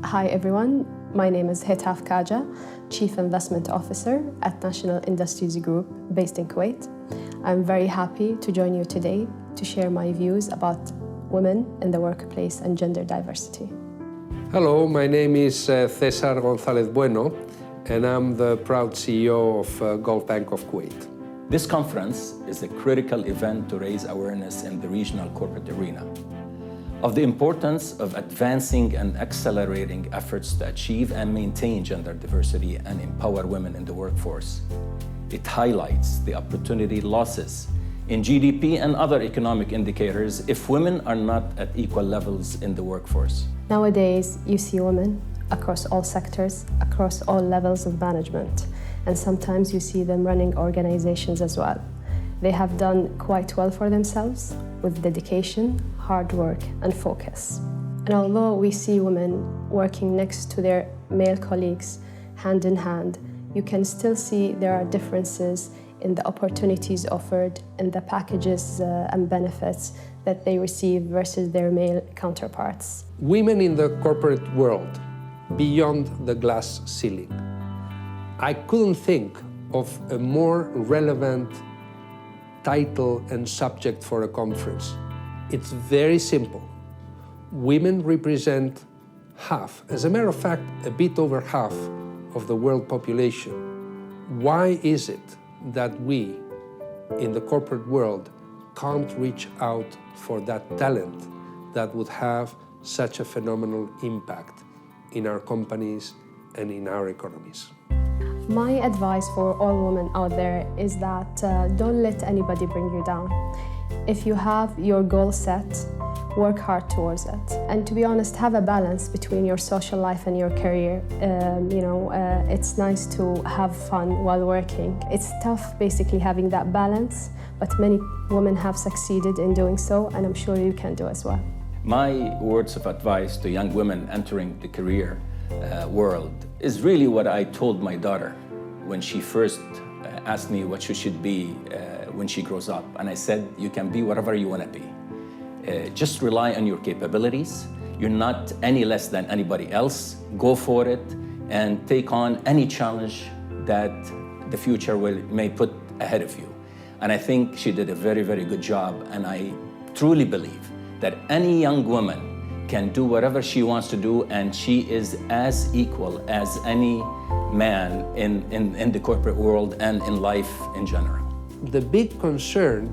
Hi everyone, my name is Hetaf Kaja, Chief Investment Officer at National Industries Group based in Kuwait. I'm very happy to join you today to share my views about women in the workplace and gender diversity. Hello, my name is Cesar González Bueno, and I'm the proud CEO of Gulf Bank of Kuwait. This conference is a critical event to raise awareness in the regional corporate arena of the importance of advancing and accelerating efforts to achieve and maintain gender diversity and empower women in the workforce. It highlights the opportunity losses in GDP and other economic indicators if women are not at equal levels in the workforce. Nowadays, you see women across all sectors, across all levels of management, and sometimes you see them running organizations as well. They have done quite well for themselves with dedication, hard work, and focus. And although we see women working next to their male colleagues hand in hand, you can still see there are differences in the opportunities offered and the packages and benefits that they receive versus their male counterparts. Women in the corporate world, beyond the glass ceiling. I couldn't think of a more relevant title and subject for a conference. It's very simple. Women represent half, as a matter of fact, a bit over half of the world population. Why is it that we, in the corporate world, can't reach out for that talent that would have such a phenomenal impact in our companies and in our economies? My advice for all women out there is that don't let anybody bring you down. If you have your goal set, work hard towards it. And to be honest, have a balance between your social life and your career. It's nice to have fun while working. It's tough basically having that balance, but many women have succeeded in doing so, and I'm sure you can do as well. My words of advice to young women entering the career world is really what I told my daughter when she first asked me what she should be when she grows up. And I said, you can be whatever you want to be. Just rely on your capabilities. You're not any less than anybody else. Go for it and take on any challenge that the future may put ahead of you. And I think she did a very, very good job. And I truly believe that any young woman can do whatever she wants to do, and she is as equal as any man in the corporate world and in life in general. The big concern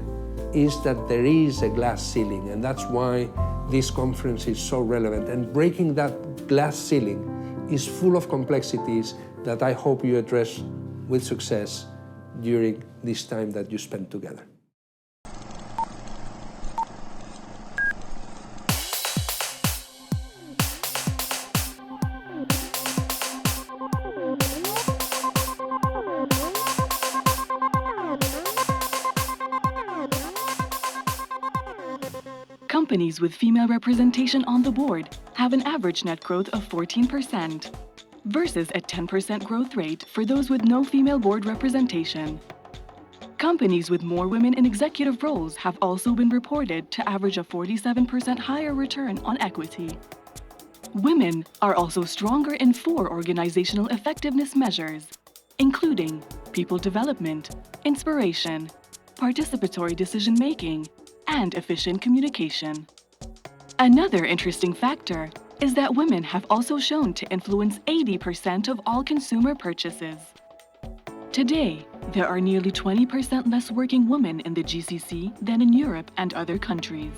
is that there is a glass ceiling, and that's why this conference is so relevant. And breaking that glass ceiling is full of complexities that I hope you address with success during this time that you spend together. Companies with female representation on the board have an average net growth of 14%, versus a 10% growth rate for those with no female board representation. Companies with more women in executive roles have also been reported to average a 47% higher return on equity. Women are also stronger in 4 organizational effectiveness measures, including people development, inspiration, participatory decision-making, and efficient communication. Another interesting factor is that women have also shown to influence 80% of all consumer purchases. Today, there are nearly 20% less working women in the GCC than in Europe and other countries.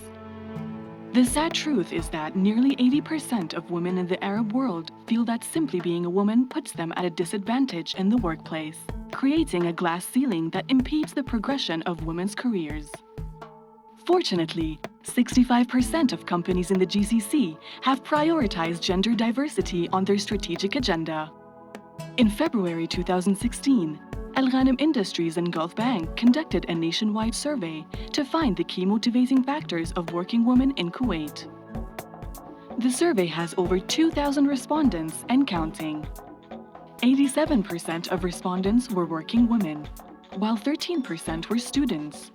The sad truth is that nearly 80% of women in the Arab world feel that simply being a woman puts them at a disadvantage in the workplace, creating a glass ceiling that impedes the progression of women's careers. Fortunately, 65% of companies in the GCC have prioritized gender diversity on their strategic agenda. In February 2016, Alghanim Industries and Gulf Bank conducted a nationwide survey to find the key motivating factors of working women in Kuwait. The survey has over 2,000 respondents and counting. 87% of respondents were working women, while 13% were students.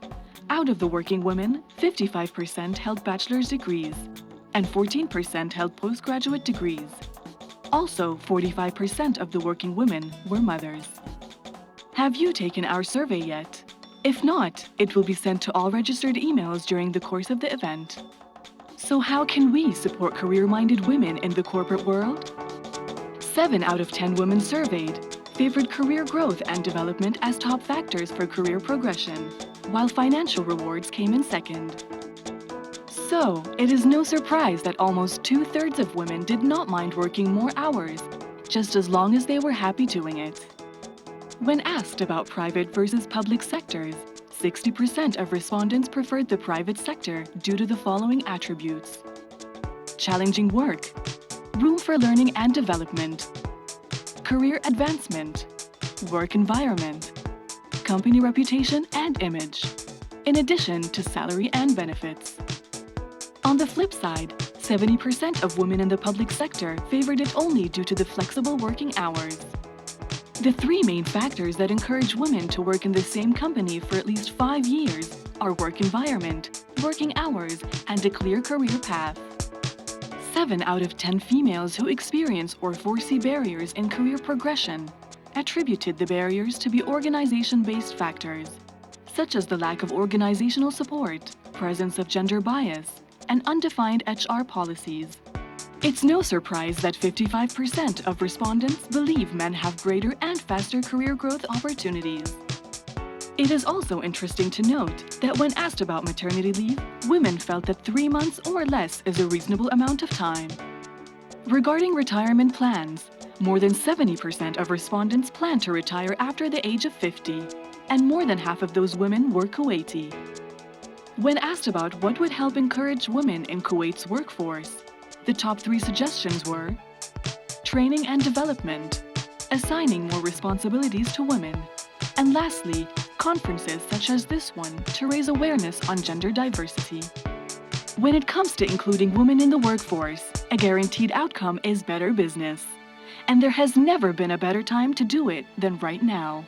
Out of the working women, 55% held bachelor's degrees, and 14% held postgraduate degrees. Also, 45% of the working women were mothers. Have you taken our survey yet? If not, it will be sent to all registered emails during the course of the event. So how can we support career-minded women in the corporate world? 7 out of 10 women surveyed favored career growth and development as top factors for career progression, while financial rewards came in second. So, it is no surprise that almost 2/3 of women did not mind working more hours, just as long as they were happy doing it. When asked about private versus public sectors, 60% of respondents preferred the private sector due to the following attributes: challenging work, room for learning and development, career advancement, work environment, company reputation and image, in addition to salary and benefits. On the flip side, 70% of women in the public sector favored it only due to the flexible working hours. The 3 main factors that encourage women to work in the same company for at least 5 years are work environment, working hours, and a clear career path. 7 out of 10 females who experience or foresee barriers in career progression attributed the barriers to be organization-based factors, such as the lack of organizational support, presence of gender bias, and undefined HR policies. It's no surprise that 55% of respondents believe men have greater and faster career growth opportunities. It is also interesting to note that when asked about maternity leave, women felt that 3 months or less is a reasonable amount of time. Regarding retirement plans, more than 70% of respondents plan to retire after the age of 50, and more than half of those women were Kuwaiti. When asked about what would help encourage women in Kuwait's workforce, the top 3 suggestions were training and development, assigning more responsibilities to women, and lastly, conferences such as this one to raise awareness on gender diversity. When it comes to including women in the workforce, a guaranteed outcome is better business. And there has never been a better time to do it than right now.